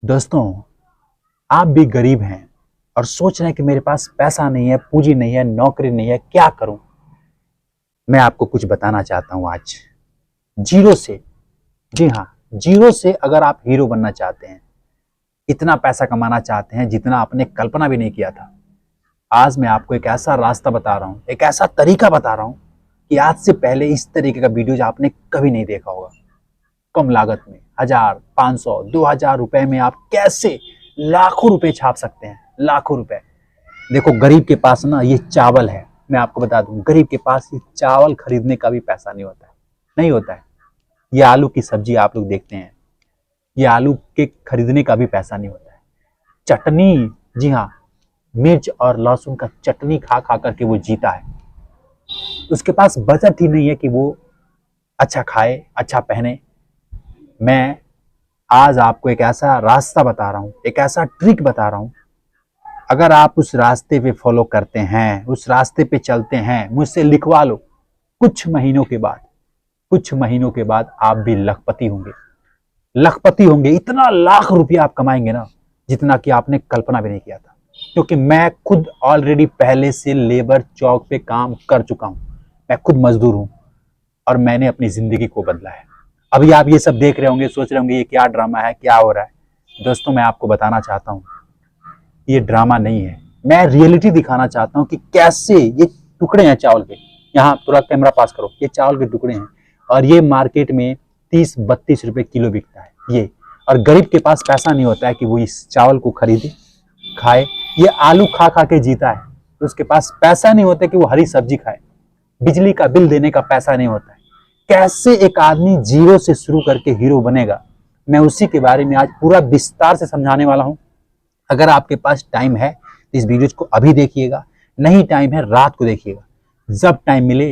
दोस्तों, आप भी गरीब हैं और सोच रहे हैं कि मेरे पास पैसा नहीं है, पूंजी नहीं है, नौकरी नहीं है, क्या करूं। मैं आपको कुछ बताना चाहता हूं आज। जीरो से, जी हाँ, जीरो से अगर आप हीरो बनना चाहते हैं, इतना पैसा कमाना चाहते हैं जितना आपने कल्पना भी नहीं किया था, आज मैं आपको एक ऐसा रास्ता बता रहा हूं, एक ऐसा तरीका बता रहा हूं कि आज से पहले इस तरीके का वीडियो आपने कभी नहीं देखा होगा। कम लागत में 1000, 500, 2000 रुपए में आप कैसे लाखों रुपए छाप सकते हैं। लाखों रुपए। देखो, गरीब के पास ना ये चावल है, मैं आपको बता दूं, गरीब के पास ये चावल खरीदने का भी पैसा नहीं होता है, नहीं होता है। ये आलू की सब्जी आप लोग देखते हैं, ये आलू के खरीदने का भी पैसा नहीं होता है। चटनी, जी हाँ, मिर्च और लहसुन का चटनी खा खा करके वो जीता है। उसके पास बचत ही नहीं है कि वो अच्छा खाए, अच्छा पहने। मैं आज आपको एक ऐसा रास्ता बता रहा हूं, एक ऐसा ट्रिक बता रहा हूं। अगर आप उस रास्ते पे फॉलो करते हैं, उस रास्ते पे चलते हैं, मुझसे लिखवा लो, कुछ महीनों के बाद आप भी लखपति होंगे। लखपति होंगे, इतना लाख रुपया आप कमाएंगे ना, जितना कि आपने कल्पना भी नहीं किया था। क्योंकि मैं खुद ऑलरेडी पहले से लेबर चौक पे काम कर चुका हूं। मैं खुद मजदूर हूं और मैंने अपनी जिंदगी को बदला है। अभी आप ये सब देख रहे होंगे, सोच रहे होंगे ये क्या ड्रामा है, क्या हो रहा है। दोस्तों, मैं आपको बताना चाहता हूं, ये ड्रामा नहीं है। मैं रियलिटी दिखाना चाहता हूं कि कैसे ये टुकड़े हैं चावल के। यहाँ थोड़ा कैमरा पास करो, ये चावल के टुकड़े हैं और ये मार्केट में 30-32 रुपए किलो बिकता है ये। और गरीब के पास पैसा नहीं होता है कि वो इस चावल को खरीदे, खाए। ये आलू खा खा के जीता है, तो उसके पास पैसा नहीं होता कि वो हरी सब्जी खाए। बिजली का बिल देने का पैसा नहीं होता है। कैसे एक आदमी जीरो से शुरू करके हीरो बनेगा, मैं उसी के बारे में आज पूरा विस्तार से समझाने वाला हूं। अगर आपके पास टाइम है तो इस वीडियो को अभी देखिएगा, नहीं टाइम है रात को देखिएगा, जब टाइम मिले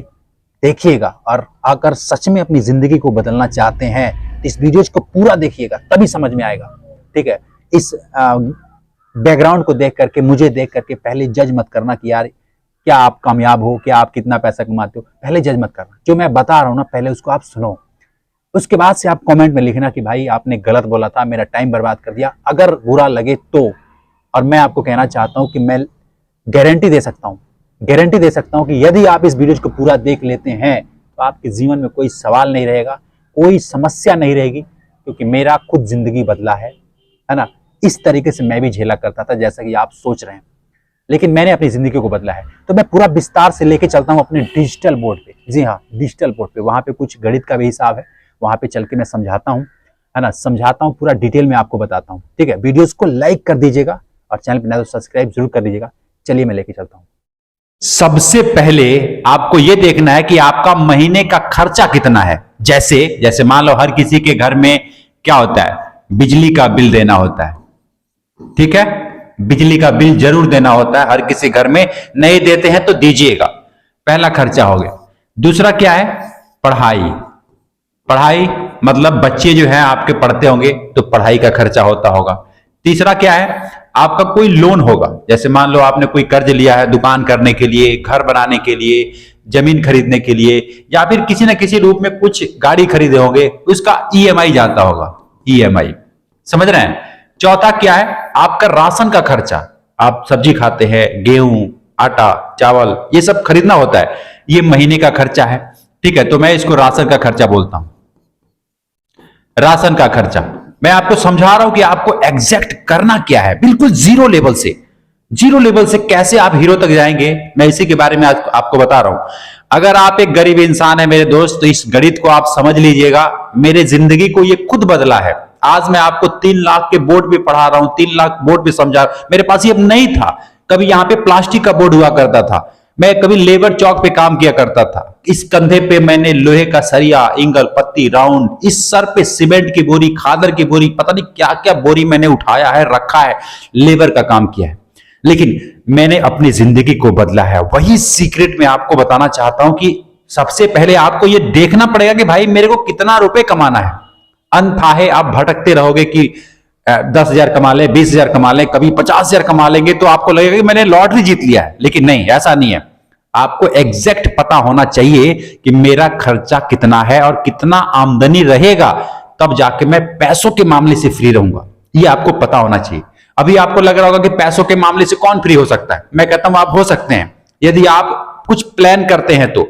देखिएगा। और अगर सच में अपनी जिंदगी को बदलना चाहते हैं तो इस वीडियो को पूरा देखिएगा, तभी समझ में आएगा। ठीक है, इस बैकग्राउंड को देख करके, मुझे देख करके पहले जज मत करना कि यार क्या आप कामयाब हो, क्या आप कितना पैसा कमाते हो, पहले जज मत करना। जो मैं बता रहा हूं ना, पहले उसको आप सुनो, उसके बाद से आप कमेंट में लिखना कि भाई आपने गलत बोला था, मेरा टाइम बर्बाद कर दिया, अगर बुरा लगे तो। और मैं आपको कहना चाहता हूं कि मैं गारंटी दे सकता हूं कि यदि आप इस वीडियो को पूरा देख लेते हैं तो आपके जीवन में कोई सवाल नहीं रहेगा, कोई समस्या नहीं रहेगी। क्योंकि मेरा खुद जिंदगी बदला है ना। इस तरीके से मैं भी झेला करता था जैसा कि आप सोच रहे हैं, लेकिन मैंने अपनी जिंदगी को बदला है। तो मैं पूरा विस्तार से लेके चलता हूं अपने डिजिटल बोर्ड पे। जी हाँ, डिजिटल बोर्ड पे, वहां पे कुछ गणित का भी हिसाब है, वहां पे चल के मैं समझाता हूं, है ना, समझाता हूं, पूरा डिटेल में आपको बताता हूं। ठीक है, वीडियोस को लाइक कर दीजिएगा और चैनल पे नया तो सब्सक्राइब जरूर कर दीजिएगा। चलिए मैं लेके चलता हूं। सबसे पहले आपको यह देखना है कि आपका महीने का खर्चा कितना है। जैसे मान लो हर किसी के घर में क्या होता है, बिजली का बिल देना होता है। ठीक है, बिजली का बिल जरूर देना होता है हर किसी घर में, नहीं देते हैं तो दीजिएगा। पहला खर्चा हो गया। दूसरा क्या है, पढ़ाई मतलब बच्चे जो है आपके पढ़ते होंगे तो पढ़ाई का खर्चा होता होगा। तीसरा क्या है, आपका कोई लोन होगा। जैसे मान लो आपने कोई कर्ज लिया है दुकान करने के लिए, घर बनाने के लिए, जमीन खरीदने के लिए, या फिर किसी न किसी रूप में कुछ गाड़ी खरीदे होंगे, उसका ईएमआई जाता होगा। ईएमआई, समझ रहे हैं। चौथा क्या है, आपका राशन का खर्चा। आप सब्जी खाते हैं, गेहूं, आटा, चावल, ये सब खरीदना होता है, ये महीने का खर्चा है। ठीक है, तो मैं इसको राशन का खर्चा बोलता हूं। राशन का खर्चा मैं आपको समझा रहा हूं कि आपको एग्जैक्ट करना क्या है, बिल्कुल जीरो लेवल से कैसे आप हीरो तक जाएंगे, मैं इसी के बारे में आज आपको बता रहा हूं। अगर आप एक गरीब इंसान है मेरे दोस्त, तो इस गणित को आप समझ लीजिएगा। मेरे जिंदगी को ये खुद बदला है। आज मैं आपको 3 लाख के बोर्ड पे पढ़ा रहा हूं, 3 लाख बोर्ड पे समझा। मेरे पास ये नहीं था, कभी यहां पे प्लास्टिक का बोर्ड हुआ करता था, मैं कभी लेबर चौक पे काम किया करता था। इस कंधे पे मैंने लोहे का सरिया, इंगल, पत्ती, राउंड, इस सर पे सीमेंट की बोरी, खादर की बोरी, पता नहीं क्या क्या बोरी मैंने उठाया है, रखा है, लेबर का काम किया है। लेकिन मैंने अपनी जिंदगी को बदला है। वही सीक्रेट मैं आपको बताना चाहता हूं कि सबसे पहले आपको यह देखना पड़ेगा कि भाई मेरे को कितना रुपए कमाना है। अनथाहे आप भटकते रहोगे कि 10,000 कमा ले, 20,000 कमा ले, कभी 50,000 कमा लेंगे तो आपको लगेगा कि मैंने लॉटरी जीत लिया है। लेकिन नहीं, ऐसा नहीं है। आपको एग्जैक्ट पता होना चाहिए कि मेरा खर्चा कितना है और कितना आमदनी रहेगा, तब जाके मैं पैसों के मामले से फ्री रहूंगा। ये आपको पता होना चाहिए। अभी आपको लग रहा होगा कि पैसों के मामले से कौन फ्री हो सकता है। मैं कहता हूं आप हो सकते हैं, यदि आप कुछ प्लान करते हैं तो।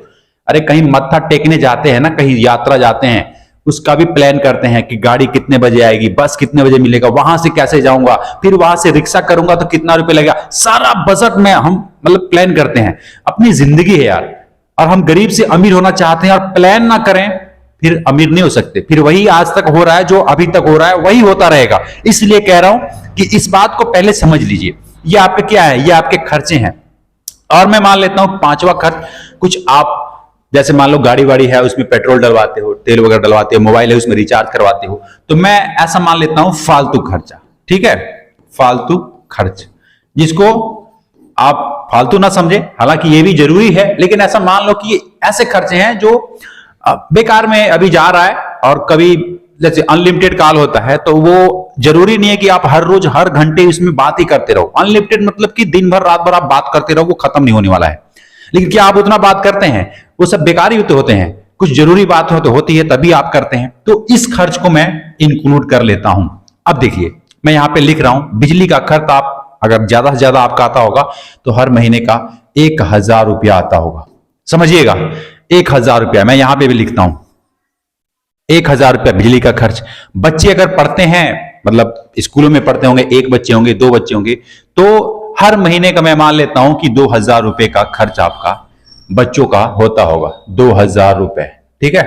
अरे कहीं मत्था टेकने जाते हैं ना, कहीं यात्रा जाते हैं, उसका भी प्लान करते हैं कि गाड़ी कितने बजे आएगी, बस कितने बजे मिलेगा, वहां से कैसे जाऊंगा, फिर वहां से रिक्शा करूंगा तो कितना रुपए लगेगा, सारा बजट में हम मतलब प्लान करते हैं। अपनी जिंदगी है यार, और हम गरीब से अमीर होना चाहते हैं और प्लान ना करें, फिर अमीर नहीं हो सकते। फिर वही आज तक हो रहा है, जो अभी तक हो रहा है वही होता रहेगा। इसलिए कह रहा हूं कि इस बात को पहले समझ लीजिए। ये आपके क्या है, ये आपके खर्चे हैं। और मैं मान लेता हूं पांचवा खर्च, कुछ आप जैसे मान लो गाड़ी वाड़ी है, उसमें पेट्रोल डलवाते हो, तेल वगैरह डलवाते हो, मोबाइल है उसमें रिचार्ज करवाते हो, तो मैं ऐसा मान लेता हूं फालतू खर्चा। ठीक है, फालतू खर्च, जिसको आप फालतू ना समझे, हालांकि ये भी जरूरी है, लेकिन ऐसा मान लो कि ये ऐसे खर्चे हैं जो बेकार में अभी जा रहा है। और कभी जैसे अनलिमिटेड कॉल होता है, तो वो जरूरी नहीं है कि आप हर रोज हर घंटे इसमें बात ही करते रहो। अनलिमिटेड मतलब कि दिन भर रात भर आप बात करते रहो, वो खत्म नहीं होने वाला है। लेकिन क्या आप उतना बात करते हैं? वो सब बेकार ही होते हैं। कुछ जरूरी बात हो तो होती है, तभी आप करते हैं। तो इस खर्च को मैं इंक्लूड कर लेता हूं। अब देखिए, मैं यहां पे लिख रहा हूं बिजली का खर्च। आप अगर ज्यादा से ज्यादा आपका आता होगा तो हर महीने का 1000 रुपया आता होगा। समझिएगा, 1000 रुपया मैं यहां पे भी लिखता हूं, 1000 रुपया बिजली का खर्च। बच्चे अगर पढ़ते हैं, मतलब स्कूलों में पढ़ते होंगे, 1 बच्चे होंगे, 2 बच्चे होंगे, तो हर महीने का मैं मान लेता हूं कि 2000 रुपए का खर्च आपका बच्चों का होता होगा। 2000 रुपए, ठीक है,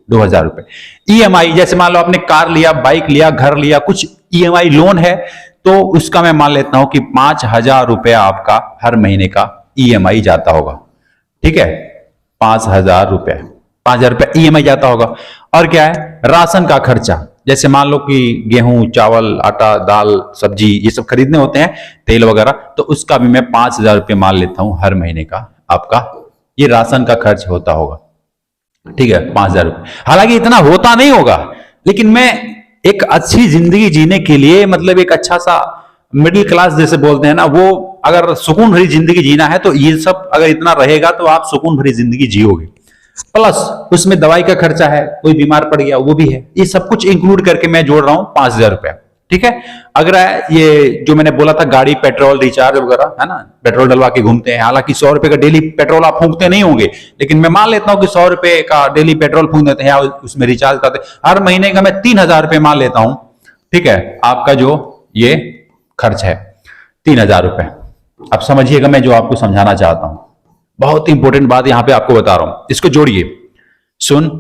2000 रुपए। ईएमआई, जैसे मान लो आपने कार लिया, बाइक लिया, घर लिया, कुछ ईएमआई लोन है, तो उसका मैं मान लेता हूं कि 5000 रुपया आपका हर महीने का ईएमआई जाता होगा। ठीक है, 5000 रुपया, 5000 रुपया ईएमआई जाता होगा। और क्या है, राशन का खर्चा, जैसे मान लो कि गेहूं, चावल, आटा, दाल, सब्जी, ये सब खरीदने होते हैं, तेल वगैरह, तो उसका भी मैं 5000 रुपये मान लेता हूं हर महीने का आपका, ये राशन का खर्च होता होगा। ठीक है, 5000 रुपये। हालांकि इतना होता नहीं होगा, लेकिन मैं एक अच्छी जिंदगी जीने के लिए, मतलब एक अच्छा सा मिडिल क्लास जैसे बोलते हैं ना, वो अगर सुकून भरी जिंदगी जीना है, तो ये सब अगर इतना रहेगा तो आप सुकून भरी जिंदगी जियोगे। प्लस उसमें दवाई का खर्चा है, कोई बीमार पड़ गया वो भी है। ये सब कुछ इंक्लूड करके मैं जोड़ रहा हूं 5000 रुपया। ठीक है, अगर ये जो मैंने बोला था गाड़ी, पेट्रोल, रिचार्ज वगैरह है ना, पेट्रोल डलवा के घूमते हैं, हालांकि 100 रुपए का डेली पेट्रोल आप फूंकते नहीं होंगे, लेकिन मैं मान लेता हूं कि 100 रुपए का डेली पेट्रोल फूंक देते हैं या उसमें रिचार्ज करते हैं। हर महीने का मैं 3000 रुपये मान लेता हूं। ठीक है, आपका जो ये खर्च है 3000 रुपए। अब समझिएगा मैं जो आपको समझाना चाहता हूं, बहुत इंपॉर्टेंट बात यहां पे आपको बता रहा हूं, इसको जोड़िए। सुन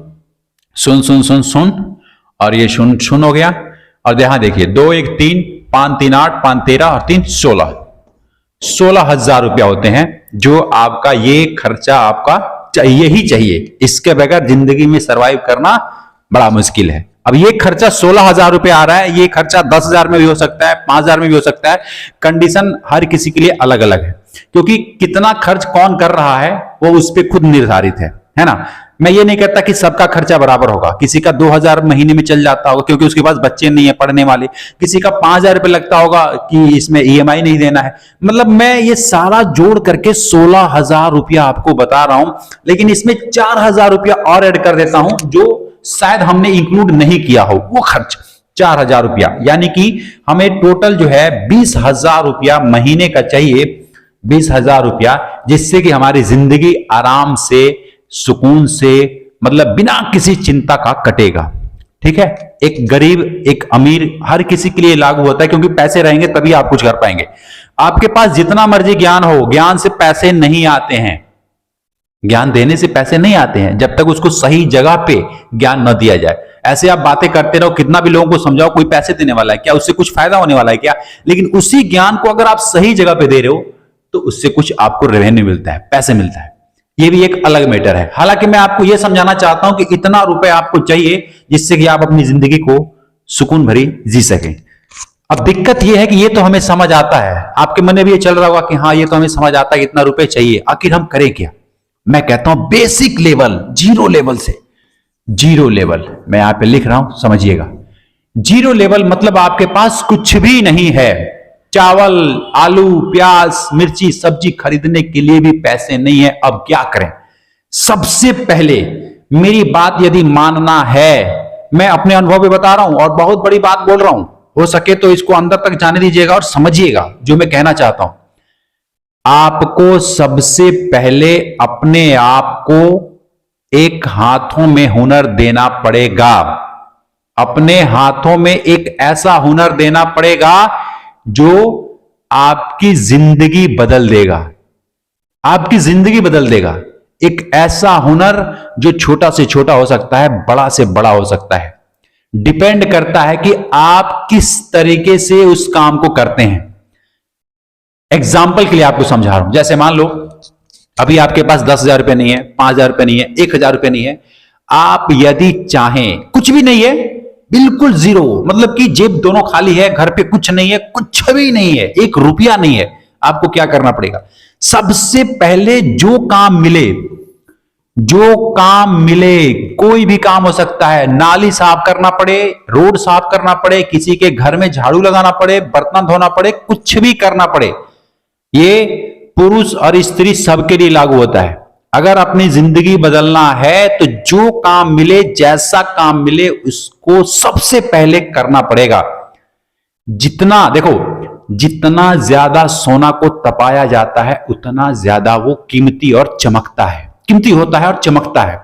सुन सुन सुन सुन, और ये सुन सुन हो गया। और यहां देखिए, 2 1 3 5 3 8 5 13 और 3 16, 16,000 रुपया होते हैं जो आपका ये खर्चा आपका चाहिए ही चाहिए। इसके बगैर जिंदगी में सरवाइव करना बड़ा मुश्किल है। अब ये खर्चा 16,000 रुपया आ रहा है, ये खर्चा 10,000 में भी हो सकता है, 5,000 में भी हो सकता है। कंडीशन हर किसी के लिए अलग अलग है, क्योंकि कितना खर्च कौन कर रहा है वो उस पर खुद निर्धारित है ना। मैं ये नहीं कहता कि सबका खर्चा बराबर होगा। किसी का 2000 महीने में चल जाता होगा क्योंकि उसके पास बच्चे नहीं है पढ़ने वाले, किसी का 5000 रुपये लगता होगा कि इसमें ईएमआई नहीं देना है। मतलब मैं ये सारा जोड़ करके 16,000 रुपया आपको बता रहा हूं, लेकिन इसमें 4,000 रुपया और ऐड कर देता हूं जो शायद हमने इंक्लूड नहीं किया हो, वो खर्च 4,000 रुपया, यानी कि हमें टोटल जो है 20,000 रुपया महीने का चाहिए। 20,000 रुपया, जिससे कि हमारी जिंदगी आराम से, सुकून से, मतलब बिना किसी चिंता का कटेगा। ठीक है, एक गरीब एक अमीर हर किसी के लिए लागू होता है, क्योंकि पैसे रहेंगे तभी आप कुछ कर पाएंगे। आपके पास जितना मर्जी ज्ञान हो, ज्ञान से पैसे नहीं आते हैं, ज्ञान देने से पैसे नहीं आते हैं जब तक उसको सही जगह पे ज्ञान न दिया जाए। ऐसे आप बातें करते रहो, कितना भी लोगों को समझाओ, कोई पैसे देने वाला है क्या? उससे कुछ फायदा होने वाला है क्या? लेकिन उसी ज्ञान को अगर आप सही जगह पे दे रहे हो तो उससे कुछ आपको रेवेन्यू मिलता है, पैसे मिलता है। ये भी एक अलग मैटर है। हालांकि मैं आपको यह समझाना चाहता हूं कि इतना रुपए आपको चाहिए जिससे कि आप अपनी जिंदगी को सुकून भरी जी सकें। अब दिक्कत यह है कि ये तो हमें समझ आता है, आपके मन में भी ये चल रहा होगा कि हाँ ये तो हमें समझ आता है कि इतना रुपए चाहिए, आखिर हम करें क्या? मैं कहता हूं बेसिक लेवल, जीरो लेवल से, जीरो लेवल मैं यहां पे लिख रहा हूं, समझिएगा। जीरो लेवल मतलब आपके पास कुछ भी नहीं है, चावल, आलू, प्याज, मिर्ची, सब्जी खरीदने के लिए भी पैसे नहीं है। अब क्या करें? सबसे पहले मेरी बात यदि मानना है, मैं अपने अनुभव में बता रहा हूं और बहुत बड़ी बात बोल रहा हूं, हो सके तो इसको अंदर तक जाने दीजिएगा और समझिएगा जो मैं कहना चाहता हूं। आपको सबसे पहले अपने आप को एक हाथों में हुनर देना पड़ेगा। अपने हाथों में एक ऐसा हुनर देना पड़ेगा जो आपकी जिंदगी बदल देगा, आपकी जिंदगी बदल देगा। एक ऐसा हुनर जो छोटा से छोटा हो सकता है, बड़ा से बड़ा हो सकता है। डिपेंड करता है कि आप किस तरीके से उस काम को करते हैं। एग्जाम्पल के लिए आपको समझा रहा हूं। जैसे मान लो अभी आपके पास 10,000 रुपए नहीं है, 5,000 रुपए नहीं है, 1,000 रुपए नहीं है। आप यदि चाहें, कुछ भी नहीं है, बिल्कुल जीरो, मतलब कि जेब दोनों खाली है, घर पे कुछ नहीं है, कुछ भी नहीं है, 1 रुपया नहीं है, आपको क्या करना पड़ेगा? सबसे पहले जो काम मिले, कोई भी काम हो सकता है, नाली साफ करना पड़े, रोड साफ करना पड़े, किसी के घर में झाड़ू लगाना पड़े, बर्तन धोना पड़े, कुछ भी करना पड़े, ये पुरुष और स्त्री सबके लिए लागू होता है। अगर अपनी जिंदगी बदलना है तो जो काम मिले, जैसा काम मिले, उसको सबसे पहले करना पड़ेगा। जितना ज्यादा सोना को तपाया जाता है उतना ज्यादा वो कीमती होता है और चमकता है।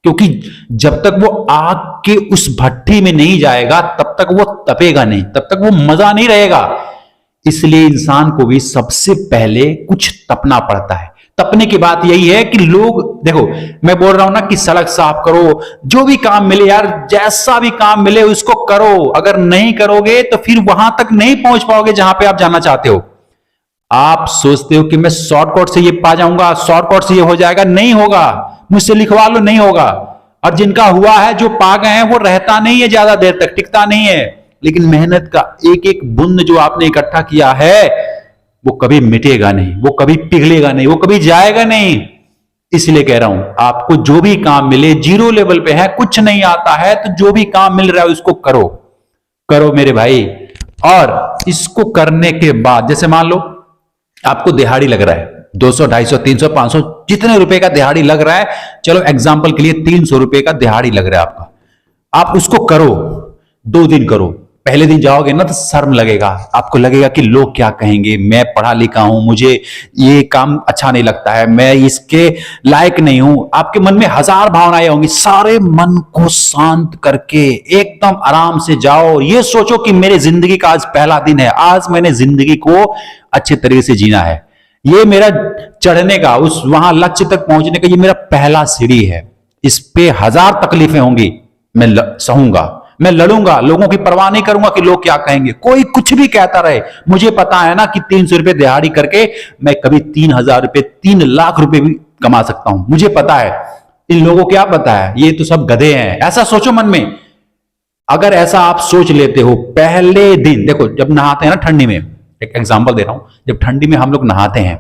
क्योंकि जब तक वो आग के उस भट्ठी में नहीं जाएगा तब तक वो तपेगा नहीं, तब तक वो मजा नहीं रहेगा। इसलिए इंसान को भी सबसे पहले कुछ तपना पड़ता है। तपने की बात यही है कि लोग, मैं बोल रहा हूं ना कि सड़क साफ करो, जो भी काम मिले यार, जैसा भी काम मिले उसको करो। अगर नहीं करोगे तो फिर वहां तक नहीं पहुंच पाओगे जहां पे आप जाना चाहते हो। आप सोचते हो कि मैं शॉर्टकट से ये पा जाऊंगा, शॉर्टकट से ये हो जाएगा, नहीं होगा, मुझसे लिखवा लो, नहीं होगा। और जिनका हुआ है, जो पा गए हैं, वो रहता नहीं है, ज्यादा देर तक टिकता नहीं है। लेकिन मेहनत का एक एक बूंद जो आपने इकट्ठा किया है वो कभी मिटेगा नहीं, वो कभी पिघलेगा नहीं, वो कभी जाएगा नहीं। इसलिए कह रहा हूं, आपको जो भी काम मिले, जीरो लेवल पे है, कुछ नहीं आता है, तो जो भी काम मिल रहा है उसको करो मेरे भाई। और इसको करने के बाद, जैसे मान लो आपको दिहाड़ी लग रहा है 200, 250, 300, 500, जितने रुपए का दिहाड़ी लग रहा है, चलो एग्जाम्पल के लिए 300 रुपए का दिहाड़ी लग रहा है आपका, आप उसको करो, 2 दिन करो। पहले दिन जाओगे ना तो शर्म लगेगा, आपको लगेगा कि लोग क्या कहेंगे, मैं पढ़ा लिखा हूं, मुझे ये काम अच्छा नहीं लगता है, मैं इसके लायक नहीं हूं। आपके मन में 1000 भावनाएं होंगी। सारे मन को शांत करके एकदम आराम से जाओ। ये सोचो कि मेरे जिंदगी का आज पहला दिन है, आज मैंने जिंदगी को अच्छे तरीके से जीना है, ये मेरा चढ़ने का, उस वहां लक्ष्य तक पहुंचने का ये मेरा पहला सीढ़ी है। इस पे 1000 तकलीफें होंगी, मैं सहूंगा, मैं लड़ूंगा, लोगों की परवाह नहीं करूंगा कि लोग क्या कहेंगे। कोई कुछ भी कहता रहे, मुझे पता है ना कि 300 रुपए दिहाड़ी करके मैं कभी 3,000 रुपए, 3 लाख रुपए भी कमा सकता हूं, मुझे पता है। इन लोगों को क्या पता है, ये तो सब गधे हैं, ऐसा सोचो मन में। अगर ऐसा आप सोच लेते हो, पहले दिन जब नहाते हैं ना ठंडी में, एक एग्जाम्पल दे रहा हूं, जब ठंडी में हम लोग नहाते हैं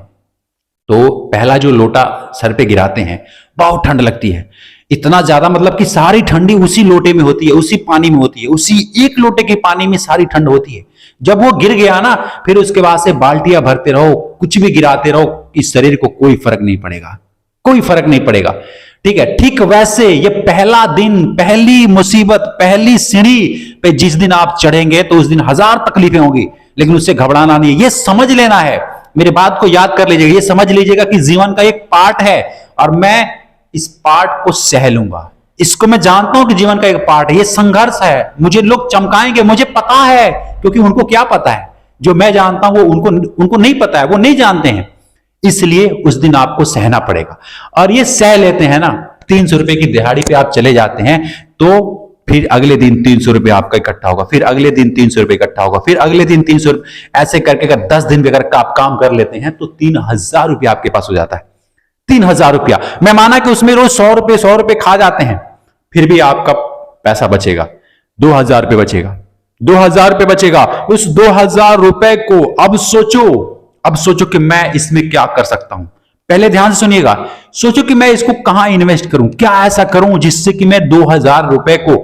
तो पहला जो लोटा सर पे गिराते हैं, बहुत ठंड लगती है, इतना ज्यादा, मतलब कि सारी ठंडी उसी लोटे में होती है, उसी पानी में होती है, उसी एक लोटे के पानी में सारी ठंड होती है। जब वो गिर गया ना, फिर उसके बाद से बाल्टियां भरते रहो, कुछ भी गिराते रहो, इस शरीर को कोई फर्क नहीं पड़ेगा, कोई फर्क नहीं पड़ेगा। ठीक है, ठीक वैसे ये पहला दिन, पहली मुसीबत, पहली सीढ़ी पे जिस दिन आप चढ़ेंगे तो उस दिन 1000 तकलीफें होंगी, लेकिन उससे घबराना नहीं है, ये समझ लेना है। मेरे बात को याद कर लीजिएगा, ये समझ लीजिएगा कि जीवन का एक पार्ट है और मैं इस पार्ट को सह लूंगा। इसको मैं जानता हूं कि जीवन का एक पार्ट है, ये संघर्ष है। मुझे लोग चमकाएंगे, मुझे पता है, क्योंकि उनको क्या पता है, जो मैं जानता हूं वो उनको नहीं पता है, वो नहीं जानते हैं। इसलिए उस दिन आपको सहना पड़ेगा। और ये सह लेते हैं ना, 300 रुपए की दिहाड़ी पे आप चले जाते हैं, तो फिर अगले दिन 300 रुपए आपका इकट्ठा होगा, फिर अगले दिन 300 रुपए इकट्ठा होगा, फिर अगले दिन 300, ऐसे करके अगर 10 दिन भी अगर आप काम कर लेते हैं तो 3000 रुपया आपके पास हो जाता है। 3000 रुपया, मैं माना कि उसमें रोज 100 रुपए खा जाते हैं, फिर भी आपका पैसा बचेगा, 2000 रुपए बचेगा, 2000 रुपए बचेगा। उस 2000 रुपए को अब सोचो कि मैं इसमें क्या कर सकता हूं। पहले ध्यान से सुनिएगा, सोचो कि मैं इसको कहां इन्वेस्ट करूं, क्या ऐसा करूं जिससे कि मैं 2000 रुपए को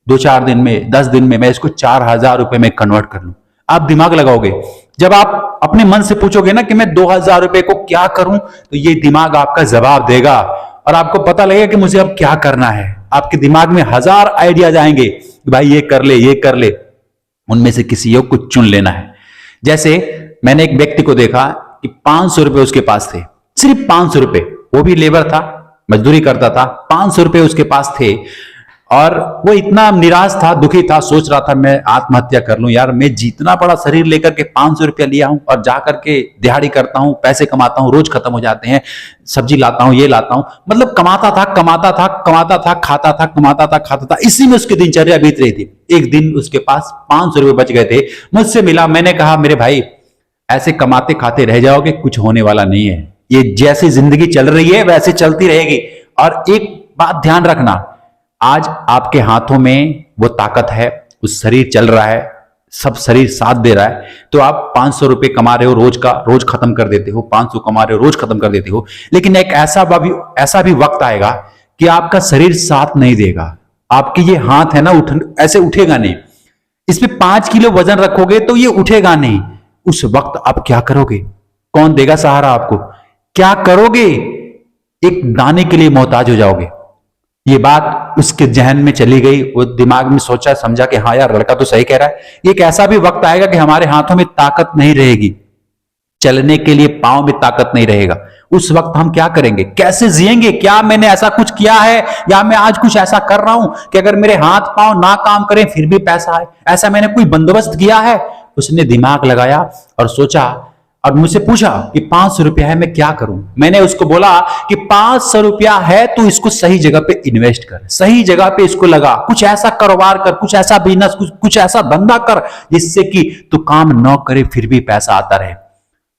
2-4 दिन में, 10 दिन में मैं इसको 4000 रुपए में कन्वर्ट कर लूं। आप दिमाग लगाओगे, जब आप अपने मन से पूछोगे ना कि मैं 2000 रुपए को क्या करूं, तो ये दिमाग आपका जवाब देगा और आपको पता लगेगा कि मुझे अब क्या करना है। आपके दिमाग में 1000 आइडियाज आएंगे, भाई ये कर ले, ये कर ले। उनमें से किसी एक को चुन लेना है। जैसे मैंने एक व्यक्ति को देखा कि 500 रुपए उसके पास थे, सिर्फ 500 रुपए, वो भी लेबर था, मजदूरी करता था, 500 रुपए उसके पास थे और वो इतना निराश था, दुखी था, सोच रहा था मैं आत्महत्या कर लूं यार, मैं जितना बड़ा शरीर लेकर के 500 रुपया लिया हूं और जाकर के दिहाड़ी करता हूं, पैसे कमाता हूं, रोज खत्म हो जाते हैं, सब्जी लाता हूं, ये लाता हूं, मतलब कमाता था, खाता था, कमाता था, खाता था, इसी में उसकी दिनचर्या बीत रही थी। एक दिन उसके पास 500 रुपए बच गए थे, मुझसे मिला, मैंने कहा मेरे भाई ऐसे कमाते खाते रह जाओगे, कुछ होने वाला नहीं है, ये जैसी जिंदगी चल रही है वैसे चलती रहेगी। और एक बात ध्यान रखना, आज आपके हाथों में वो ताकत है, उस शरीर चल रहा है, सब शरीर साथ दे रहा है, तो आप 500 रुपए कमा रहे हो रोज का, रोज खत्म कर देते हो, 500 कमा रहे हो रोज खत्म कर देते हो, लेकिन एक ऐसा भी वक्त आएगा कि आपका शरीर साथ नहीं देगा, आपके ये हाथ है ना ऐसे उठेगा नहीं, इसमें 5 किलो वजन रखोगे तो ये उठेगा नहीं। उस वक्त आप क्या करोगे? कौन देगा सहारा आपको? क्या करोगे? एक दाने के लिए मोहताज हो जाओगे। ये बात उसके जहन में चली गई, वो दिमाग में सोचा समझा कि हाँ यार लड़का तो सही कह रहा है। एक ऐसा भी वक्त आएगा कि हमारे हाथों में ताकत नहीं रहेगी, चलने के लिए पांव में ताकत नहीं रहेगा। उस वक्त हम क्या करेंगे? कैसे जिएंगे? क्या मैंने ऐसा कुछ किया है या मैं आज कुछ ऐसा कर रहा हूं कि अगर मेरे हाथ पांव ना काम करें फिर भी पैसा आए? ऐसा मैंने कोई बंदोबस्त किया है? उसने दिमाग लगाया और सोचा और मुझसे पूछा कि 500 रुपया है, मैं क्या करूं? मैंने उसको बोला कि 500 रुपया है तो इसको सही जगह पे इन्वेस्ट कर, सही जगह पे इसको लगा, कुछ ऐसा कारोबार कर, कुछ ऐसा बिजनेस, कुछ ऐसा धंधा कर जिससे कि तू काम न करे फिर भी पैसा आता रहे।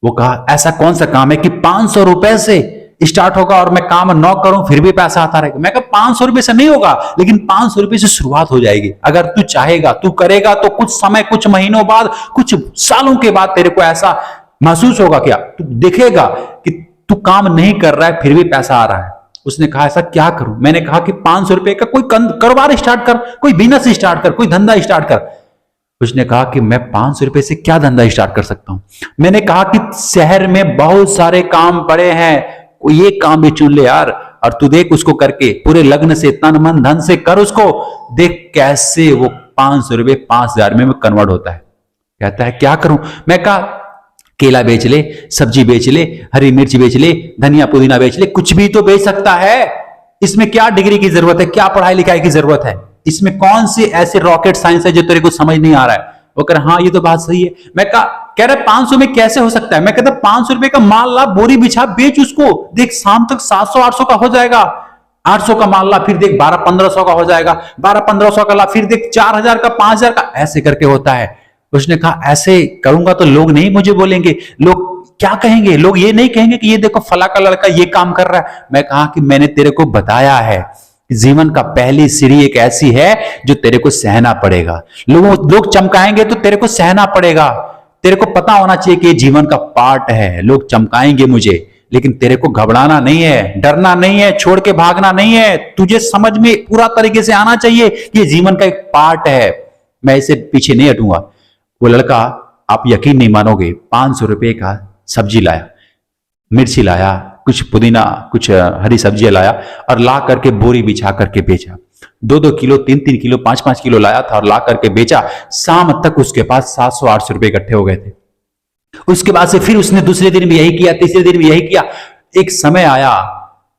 वो कहा ऐसा कौन सा काम है कि 500 रुपए से स्टार्ट होगा और मैं काम न करूं फिर भी पैसा आता रहेगा? मैं कहा 500 रुपए से नहीं होगा, लेकिन 500 रुपए से शुरुआत हो जाएगी। अगर तू चाहेगा, तू करेगा तो कुछ समय, कुछ महीनों बाद, कुछ सालों के बाद तेरे को ऐसा महसूस होगा, क्या तू देखेगा कि तू काम नहीं कर रहा है फिर भी पैसा आ रहा है। उसने कहा ऐसा क्या करूं? मैंने कहा कि 500 रुपए का कोई कारोबार स्टार्ट कर, कोई बिजनेस स्टार्ट कर, कोई धंधा स्टार्ट कर। उसने कहा कि मैं 500 रुपए से क्या धंधा स्टार्ट कर सकता हूं? मैंने कहा कि शहर में बहुत सारे काम पड़े हैं, ये काम भी चुन ले यार, और तू देख उसको करके पूरे लग्न से, तन मन धन से कर उसको, देख कैसे वो 500 रुपए 5000 में कन्वर्ट होता है। कहता है क्या करूं? मैं कहा केला बेच ले, सब्जी बेच ले, हरी मिर्च बेच ले, धनिया पुदीना बेच ले, कुछ भी तो बेच सकता है। इसमें क्या डिग्री की जरूरत है? क्या पढ़ाई लिखाई की जरूरत है? इसमें कौन सी ऐसे रॉकेट साइंस है जो तेरे को समझ नहीं आ रहा है? वो कह रहा हाँ ये तो बात सही है। मैं कह रहा 500 में कैसे हो सकता है? मैं कहता 500 रुपए का माल ला, बोरी बिछा, बेच उसको, देख शाम तक 700-800 का हो जाएगा। 800 का माल ला, फिर देख 1200-1500 का हो जाएगा, 1200-1500 का ला, फिर देख 4000 का, 5000 का, ऐसे करके होता है। उसने कहा ऐसे करूंगा तो लोग नहीं मुझे बोलेंगे, लोग क्या कहेंगे? लोग ये नहीं कहेंगे कि ये देखो फला का लड़का ये काम कर रहा है। मैं कहा कि मैंने तेरे को बताया है जीवन का पहली सीढ़ी एक ऐसी है जो तेरे को सहना पड़ेगा। लोग चमकाएंगे तो तेरे को सहना पड़ेगा। तेरे को पता होना चाहिए कि ये जीवन का पार्ट है। लोग चमकाएंगे मुझे, लेकिन तेरे को घबराना नहीं है, डरना नहीं है, छोड़ के भागना नहीं है। तुझे समझ में पूरा तरीके से आना चाहिए कि ये जीवन का एक पार्ट है, मैं इसे पीछे नहीं हटूंगा। वो लड़का, आप यकीन नहीं मानोगे, 500 रुपए का सब्जी लाया, मिर्ची लाया, कुछ पुदीना, कुछ हरी सब्जियां लाया और ला करके बोरी बिछा करके बेचा। 2-2 किलो, 3-3 किलो, 5-5 किलो लाया था और ला करके बेचा। शाम तक उसके पास 700-800 रुपए इकट्ठे हो गए थे। उसके बाद से फिर उसने दूसरे दिन भी यही किया, तीसरे दिन भी यही किया। एक समय आया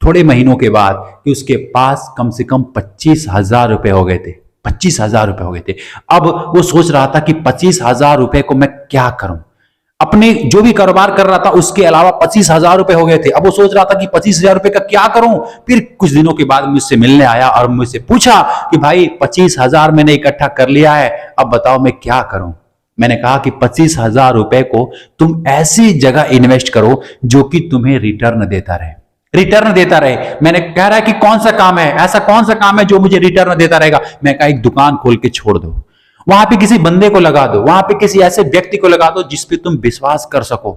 थोड़े महीनों के बाद कि उसके पास कम से कम 25,000 रुपए हो गए थे। 25,000 रुपए हो गए थे। अब वो सोच रहा था कि 25,000 रुपए को मैं क्या करूं? अपने जो भी कारोबार कर रहा था उसके अलावा 25,000 रुपए हो गए थे। अब वो सोच रहा था कि 25,000 रुपए का क्या करूं? फिर कुछ दिनों के बाद मुझसे मिलने आया और मुझसे पूछा कि भाई 25,000 मैंने इकट्ठा कर लिया है, अब बताओ मैं क्या करूं? मैंने कहा कि 25,000 रुपए को तुम ऐसी जगह इन्वेस्ट करो जो कि तुम्हें रिटर्न देता रहे, रिटर्न देता रहे। मैंने कह रहा है कि कौन सा काम है, ऐसा कौन सा काम है जो मुझे रिटर्न देता रहेगा? मैं कहा एक दुकान खोल के छोड़ दो, वहां पे किसी बंदे को लगा दो, वहां पे किसी ऐसे व्यक्ति को लगा दो जिस पे तुम विश्वास कर सको।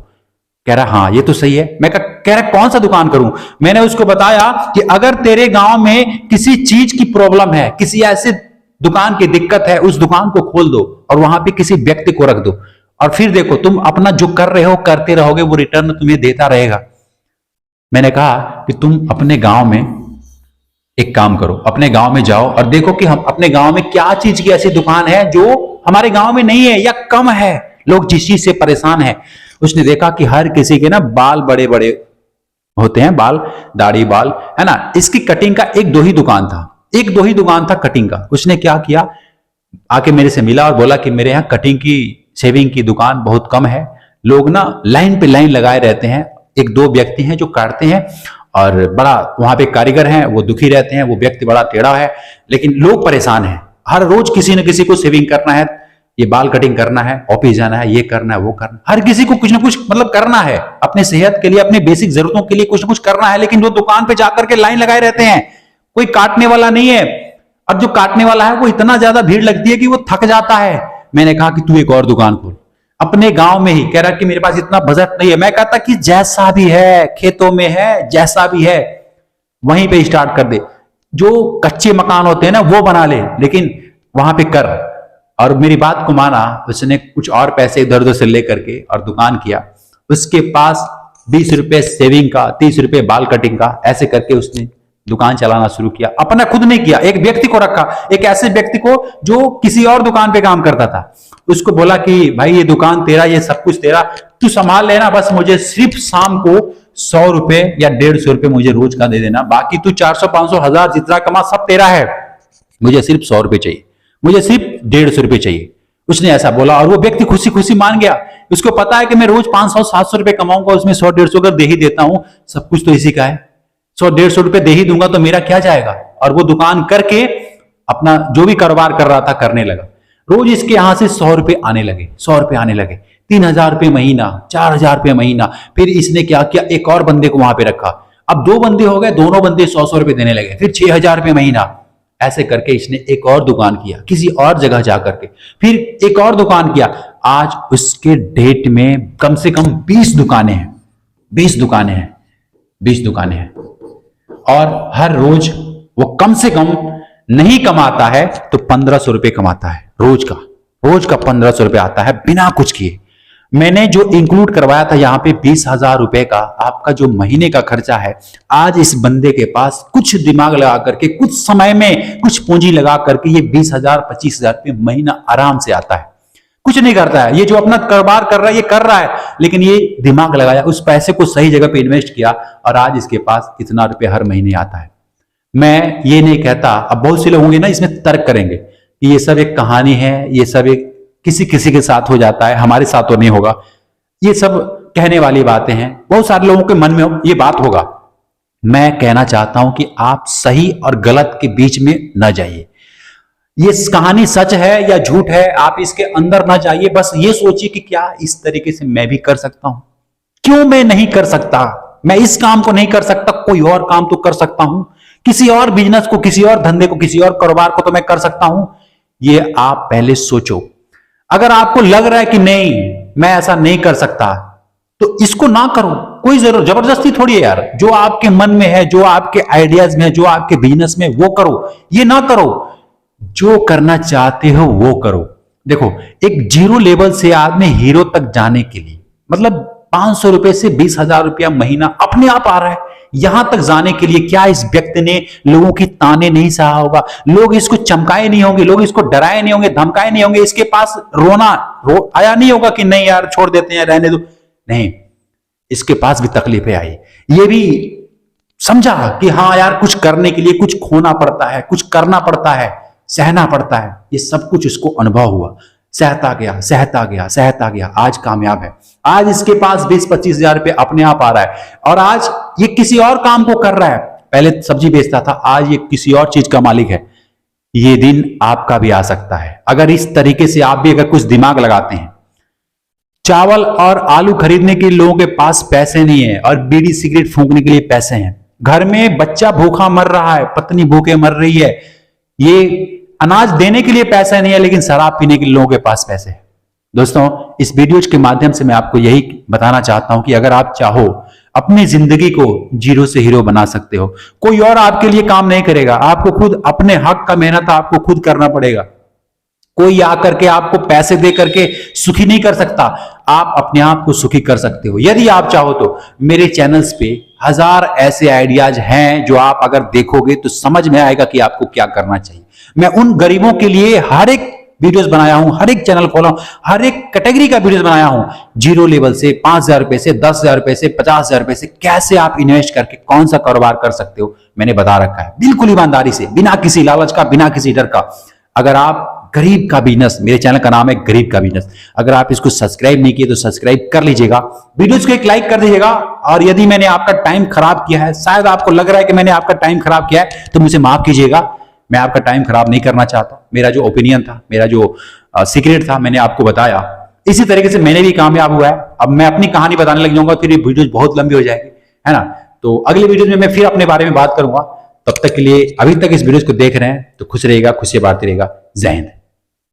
कह रहा हाँ ये तो सही है। मैं कह रहा कौन सा दुकान करूं? मैंने उसको बताया कि अगर तेरे गांव में किसी चीज की प्रॉब्लम है, किसी ऐसे दुकान की दिक्कत है, उस दुकान को खोल दो और वहां पे किसी व्यक्ति को रख दो और फिर देखो तुम अपना जो कर रहे हो करते रहोगे, वो रिटर्न तुम्हें देता रहेगा। मैंने कहा कि तुम अपने गांव में एक काम करो, अपने गांव में जाओ और देखो कि हम अपने गांव में क्या चीज की ऐसी दुकान है जो हमारे गांव में नहीं है या कम है, लोग जिस चीज से परेशान है। उसने देखा कि हर किसी के ना बाल बड़े बड़े होते हैं, बाल, दाढ़ी, बाल, है ना। इसकी कटिंग का एक दो ही दुकान था कटिंग का। उसने क्या किया, आके मेरे से मिला और बोला कि मेरे यहाँ कटिंग की, शेविंग की दुकान बहुत कम है, लोग ना लाइन पे लाइन लगाए रहते हैं, एक दो व्यक्ति हैं जो काटते हैं और बड़ा वहां पे कारीगर हैं, वो दुखी रहते हैं, वो व्यक्ति बड़ा टेढ़ा है, लेकिन लोग परेशान हैं। हर रोज किसी न किसी को शेविंग करना है, ये बाल कटिंग करना है, ऑफिस जाना है, ये करना है, वो करना है, हर किसी को कुछ ना कुछ मतलब करना है, अपने सेहत के लिए, अपनी बेसिक जरूरतों के लिए कुछ ना कुछ करना है। लेकिन जो दुकान पे जाकर के लाइन लगाए रहते हैं, कोई काटने वाला नहीं है, और जो काटने वाला है वो इतना ज्यादा भीड़ लगती है कि वो थक जाता है। मैंने कहा कि तू एक और दुकान खोल अपने गांव में ही। कह रहा कि मेरे पास इतना बजट नहीं है। मैं कहता कि जैसा भी है, खेतों में है, जैसा भी है वहीं पे स्टार्ट कर दे। जो कच्चे मकान होते हैं ना वो बना ले, लेकिन वहां पे कर। और मेरी बात को माना, उसने कुछ और पैसे इधर उधर से लेकर के और दुकान किया। उसके पास 20 रुपए सेविंग का, 30 रुपए बाल कटिंग का, ऐसे करके उसने दुकान चलाना शुरू किया। अपना खुद नहीं किया, एक व्यक्ति को रखा, एक ऐसे व्यक्ति को जो किसी और दुकान पे काम करता था। उसको बोला कि भाई ये दुकान तेरा, ये सब कुछ तेरा, तू संभाल लेना, बस मुझे सिर्फ शाम को 100 रुपए या 150 रुपए मुझे रोज का दे देना, बाकी तू 400, 500, 1000 जितना कमा सब तेरा है, मुझे सिर्फ 100 रुपए चाहिए, मुझे सिर्फ 150 रुपए चाहिए। उसने ऐसा बोला और वो व्यक्ति खुशी खुशी मान गया। उसको पता है कि मैं रोज 500, 700 रुपए कमाऊंगा, उसमें 100, 150 अगर दे ही देता हूं, सब कुछ तो इसी का है, 100, 150 रुपए दे ही दूंगा तो मेरा क्या जाएगा। और वो दुकान करके अपना जो भी कारोबार कर रहा था करने लगा। रोज इसके यहां से 100 रुपए आने लगे, 100 रुपए आने लगे, 3000 रुपए महीना, 4000 रुपए महीना। फिर इसने क्या किया, एक और बंदे को वहां पे रखा। अब 2 बंदे हो गए, दोनों बंदे 100 रुपए देने लगे, फिर 6000 रुपए महीना। ऐसे करके इसने एक और दुकान किया किसी और जगह जाकर के, फिर एक और दुकान किया। आज उसके डेट में कम से कम 20 दुकानें हैं, 20 दुकानें हैं, 20 दुकानें हैं। और हर रोज वो कम से कम नहीं कमाता है तो 1500 रुपए कमाता है रोज का, 1500 रुपए आता है बिना कुछ किए। मैंने जो इंक्लूड करवाया था यहाँ पे 20,000 रुपए का आपका जो महीने का खर्चा है, आज इस बंदे के पास कुछ दिमाग लगा करके, कुछ समय में कुछ पूंजी लगा करके ये 20,000, 25,000 रुपए महीना आराम से आता है। कुछ नहीं करता है, ये जो अपना कारोबार कर रहा है ये कर रहा है, लेकिन ये दिमाग लगाया, उस पैसे को सही जगह पे इन्वेस्ट किया और आज इसके पास इतना रुपए हर महीने आता है। मैं ये नहीं कहता, अब बहुत से लोग होंगे ना इसमें तर्क करेंगे कि ये सब एक कहानी है, ये सब एक किसी किसी के साथ हो जाता है, हमारे साथ तो नहीं होगा। ये सब कहने वाली बातें हैं, बहुत सारे लोगों के मन में ये बात होगा। मैं कहना चाहता हूं कि आप सही और गलत के बीच में न जाइए। ये कहानी सच है या झूठ है, आप इसके अंदर ना जाइए। बस ये सोचिए कि क्या इस तरीके से मैं भी कर सकता हूं, क्यों मैं नहीं कर सकता, मैं इस काम को नहीं कर सकता, कोई और काम तो कर सकता हूं, किसी और बिजनेस को, किसी और धंधे को, किसी और कारोबार को तो मैं कर सकता हूं। ये आप पहले सोचो। अगर आपको लग रहा है कि नहीं मैं ऐसा नहीं कर सकता, तो इसको ना करो, कोई जरूर जबरदस्ती थोड़ी है यार। जो आपके मन में है, जो आपके आइडियाज में है, जो आपके बिजनेस में, वो करो, ये ना करो। जो करना चाहते हो वो करो। देखो, एक जीरो लेवल से आदमी हीरो तक जाने के लिए, मतलब 500 रुपए से 20,000 रुपया महीना अपने आप आ रहा है। यहां तक जाने के लिए क्या इस व्यक्ति ने लोगों की ताने नहीं सहा होगा, लोग इसको चमकाए नहीं होंगे, लोग इसको डराए नहीं होंगे, धमकाए नहीं होंगे, इसके पास आया नहीं होगा कि नहीं यार छोड़ देते हैं, रहने दो। नहीं, इसके पास भी तकलीफें आई, ये भी समझा कि हाँ यार कुछ करने के लिए कुछ खोना पड़ता है, कुछ करना पड़ता है, सहना पड़ता है। ये सब कुछ इसको अनुभव हुआ, सहता गया, सहता गया, सहता गया, आज कामयाब है। आज इसके पास 20-25 हजार रुपये अपने आप आ रहा है और आज ये किसी और काम को कर रहा है। पहले सब्जी बेचता था, आज ये किसी और चीज का मालिक है। ये दिन आपका भी आ सकता है अगर इस तरीके से आप भी अगर कुछ दिमाग लगाते हैं। चावल और आलू खरीदने के लिए लोगों के पास पैसे नहीं है और बीड़ी सिगरेट फूंकने के लिए पैसे हैं। घर में बच्चा भूखा मर रहा है, पत्नी भूखे मर रही है, ये अनाज देने के लिए पैसा नहीं है, लेकिन शराब पीने के लिए लोगों के पास पैसे हैं। दोस्तों, इस वीडियो के माध्यम से मैं आपको यही बताना चाहता हूं कि अगर आप चाहो अपनी जिंदगी को जीरो से हीरो बना सकते हो। कोई और आपके लिए काम नहीं करेगा, आपको खुद अपने हक का मेहनत आपको खुद करना पड़ेगा। कोई आकर के आपको पैसे दे करके सुखी नहीं कर सकता, आप अपने आप को सुखी कर सकते हो यदि आप चाहो तो। मेरे चैनल्स पे 1000 ऐसे आइडियाज हैं जो आप अगर देखोगे तो समझ में आएगा कि आपको क्या करना चाहिए। मैं उन गरीबों के लिए हर एक वीडियोस बनाया हूं, हर एक चैनल खोला हूं, हर एक कैटेगरी का वीडियोस बनाया हूं। जीरो लेवल से 5,000 रुपए से 10,000 रुपए से 50,000 रुपए से कैसे आप इन्वेस्ट करके कौन सा कारोबार कर सकते हो मैंने बता रखा है, बिल्कुल ईमानदारी से, बिना किसी लालच का, बिना किसी डर का। अगर आप गरीब का बिजनेस, मेरे चैनल का नाम है गरीब का बिजनेस, अगर आप इसको सब्सक्राइब नहीं किए तो सब्सक्राइब कर लीजिएगा, वीडियोस को एक लाइक कर दीजिएगा। और यदि मैंने आपका टाइम खराब किया है, शायद आपको लग रहा है कि मैंने आपका टाइम खराब किया है, तो मुझे माफ कीजिएगा, मैं आपका टाइम खराब नहीं करना चाहता। मेरा जो ओपिनियन था, मेरा जो सीक्रेट था, मैंने आपको बताया। इसी तरीके से मैंने भी कामयाब हुआ है। अब मैं अपनी कहानी बताने लग जाऊंगा, फिर ये वीडियो बहुत लंबी हो जाएगी, है ना। तो अगले वीडियो में मैं फिर अपने बारे में बात करूंगा। तब तक के लिए, अभी तक इस वीडियो को देख रहे हैं तो खुश रहेगा, खुशियां बांटते रहेगा। जय हिंद।